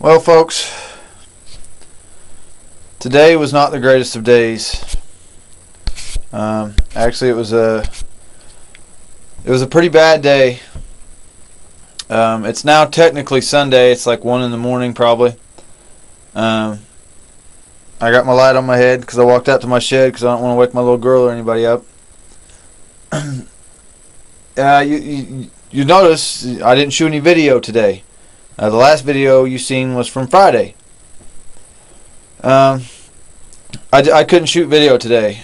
Well, folks, today was not the greatest of days. Actually, it was a pretty bad day. It's now technically Sunday. It's like 1 in the morning, probably. I got my light on my head because I walked out to my shed because I don't want to wake my little girl or anybody up. You notice I didn't shoot any video today. The last video you seen was from Friday. I couldn't shoot video today.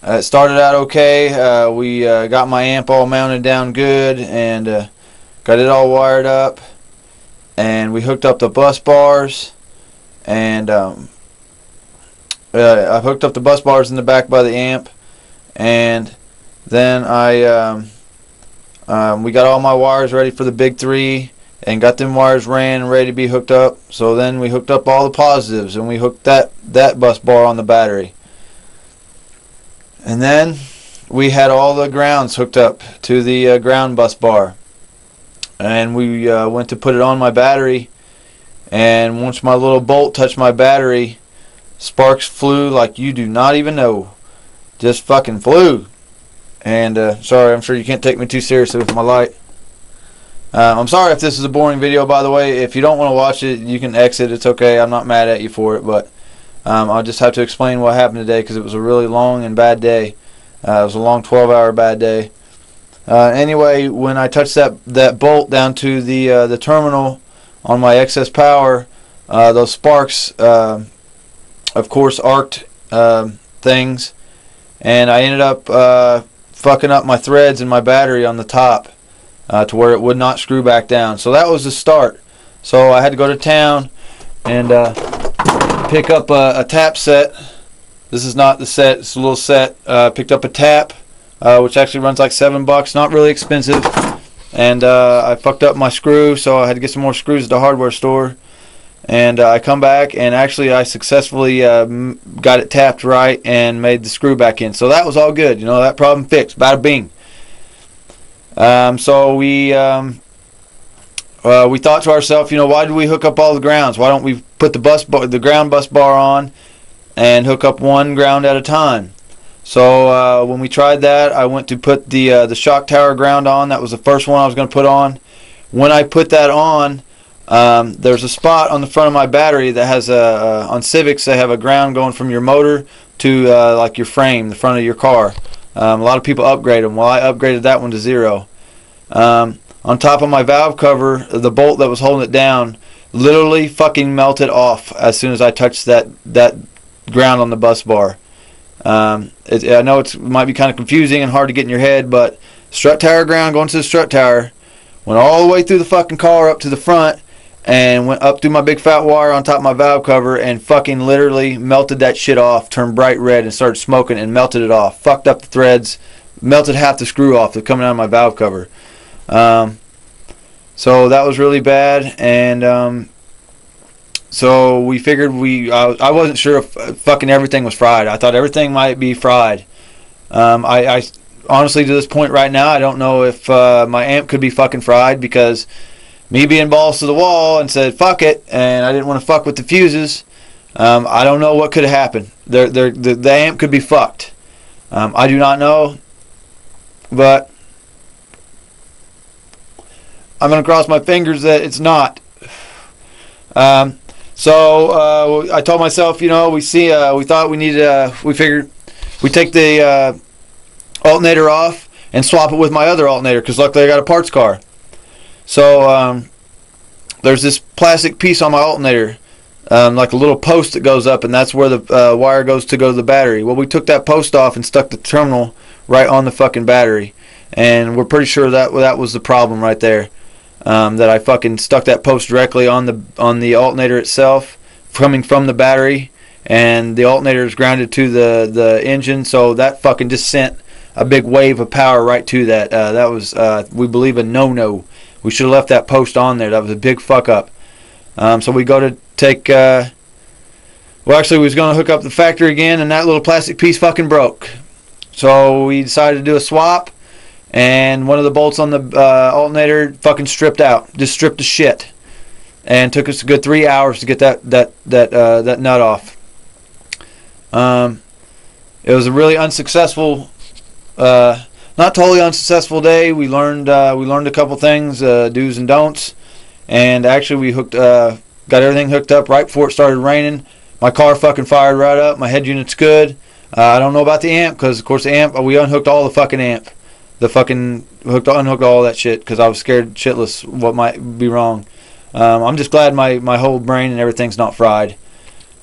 It started out okay. We got my amp all mounted down good and got it all wired up, and we hooked up the bus bars, and I hooked up the bus bars in the back by the amp, and then we got all my wires ready for the big 3 and got them wires ran and ready to be hooked up. So then we hooked up all the positives and we hooked that bus bar on the battery. And then we had all the grounds hooked up to the ground bus bar. And we went to put it on my battery, and once my little bolt touched my battery, sparks flew like you do not even know. Just fucking flew. And sorry, I'm sure you can't take me too seriously with my light. I'm sorry if this is a boring video, by the way. If you don't want to watch it, you can exit. It's okay. I'm not mad at you for it, but I'll just have to explain what happened today because it was a really long and bad day. It was a long 12-hour bad day. Anyway, when I touched that bolt down to the terminal on my excess power, those sparks, of course, arced things, and I ended up fucking up my threads in my battery on the top to where it would not screw back down. So that was the start. So I had to go to town and pick up a tap set. This is not the set, it's a little set. Picked up a tap, which actually runs like $7, not really expensive. And I fucked up my screw, so I had to get some more screws at the hardware store. And I come back, and actually I successfully got it tapped right and made the screw back in. So that was all good. You know, that problem fixed. Bada bing. So we thought to ourselves, you know, why do we hook up all the grounds? Why don't we put the ground bus bar on and hook up one ground at a time? So when we tried that, I went to put the shock tower ground on. That was the first one I was going to put on. When I put that on, there's a spot on the front of my battery that has on Civics they have a ground going from your motor to like your frame, the front of your car. A lot of people upgrade them. Well, I upgraded that one to 0. On top of my valve cover, the bolt that was holding it down literally fucking melted off as soon as I touched that ground on the bus bar. I know it might be kind of confusing and hard to get in your head, but strut tower ground going to the strut tower went all the way through the fucking car up to the front and went up through my big fat wire on top of my valve cover and fucking literally melted that shit off, turned bright red and started smoking and melted it off. Fucked up the threads, melted half the screw off that's coming out of my valve cover. So that was really bad, and so we figured I wasn't sure if fucking everything was fried. I thought everything might be fried. I honestly, to this point right now, I don't know if my amp could be fucking fried, because me being balls to the wall and said fuck it, and I didn't want to fuck with the fuses. I don't know what could have happened. The amp could be fucked. I do not know, but I'm gonna cross my fingers that it's not. So I told myself, you know, we thought we needed, we figured we'd take the alternator off and swap it with my other alternator, because luckily I got a parts car. So there's this plastic piece on my alternator, like a little post that goes up, and that's where the wire goes to go to the battery. Well, we took that post off and stuck the terminal right on the fucking battery, and we're pretty sure that was the problem right there. That I fucking stuck that post directly on the alternator itself, coming from the battery, and the alternator is grounded to the engine, so that fucking just sent a big wave of power right to that. That was, we believe, a no-no. We should have left that post on there. That was a big fuck up. So we go to take, well, actually we was going to hook up the factory again, and that little plastic piece fucking broke. So we decided to do a swap, and one of the bolts on the alternator fucking stripped out. Just stripped to shit. and took us a good 3 hours to get that nut off. It was a really unsuccessful, not totally unsuccessful day. We learned a couple things, do's and don'ts, and actually we got everything hooked up right before it started raining. My car fucking fired right up. My head unit's good. I don't know about the amp, because of course the amp, we unhooked all the fucking amp, unhooked all that shit because I was scared shitless what might be wrong. I'm just glad my whole brain and everything's not fried.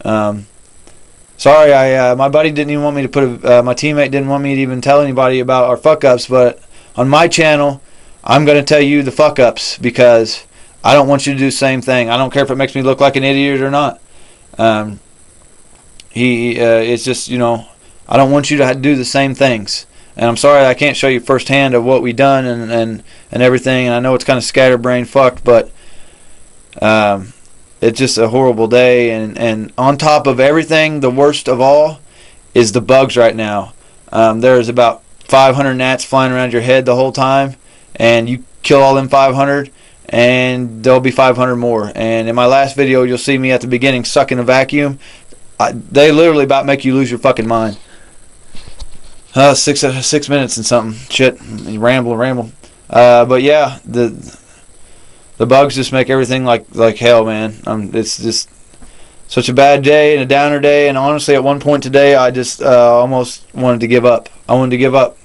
Sorry, my buddy didn't even want me to put my teammate didn't want me to even tell anybody about our fuck ups, but on my channel, I'm going to tell you the fuck ups because I don't want you to do the same thing. I don't care if it makes me look like an idiot or not. It's just, I don't want you to do the same things. And I'm sorry I can't show you firsthand of what we done and everything. And I know it's kind of scatterbrain fucked, but it's just a horrible day, and on top of everything, the worst of all is the bugs right now. There's about 500 gnats flying around your head the whole time, and you kill all them 500, and there'll be 500 more. And in my last video, you'll see me at the beginning sucking a vacuum. They literally about make you lose your fucking mind. 6 minutes and something. Shit, you ramble. But yeah, the bugs just make everything like hell, man. It's just such a bad day and a downer day. And honestly, at one point today, I just almost wanted to give up. I wanted to give up.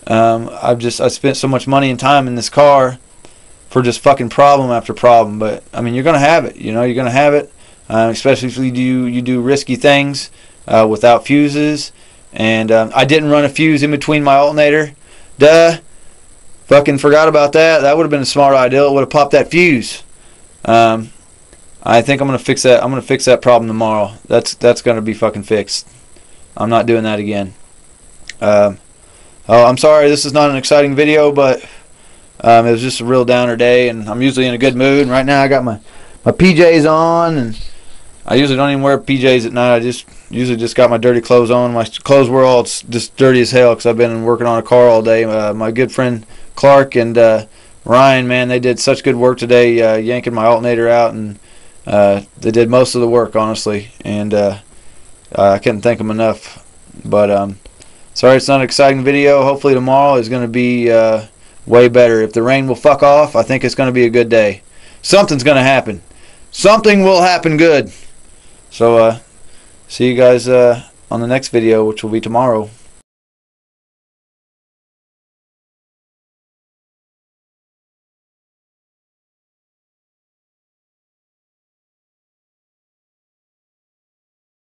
I spent so much money and time in this car for just fucking problem after problem. But I mean, you're gonna have it. You're gonna have it, especially if you do risky things without fuses. And I didn't run a fuse in between my alternator. Duh. Fucking forgot about that. That would have been a smart idea. It would have popped that fuse. I think I'm gonna fix that. I'm gonna fix that problem tomorrow. That's gonna be fucking fixed. I'm not doing that again. I'm sorry. This is not an exciting video, but it was just a real downer day, and I'm usually in a good mood. And right now I got my PJs on, and I usually don't even wear PJs at night. I usually just got my dirty clothes on. My clothes were all just dirty as hell because I've been working on a car all day. My good friend Clark and Ryan, man, they did such good work today, yanking my alternator out, and they did most of the work, honestly, and I couldn't thank them enough. But sorry it's not an exciting video. Hopefully tomorrow is going to be way better. If the rain will fuck off, I think it's going to be a good day. Something's going to happen. Something will happen good. So see you guys on the next video, which will be tomorrow.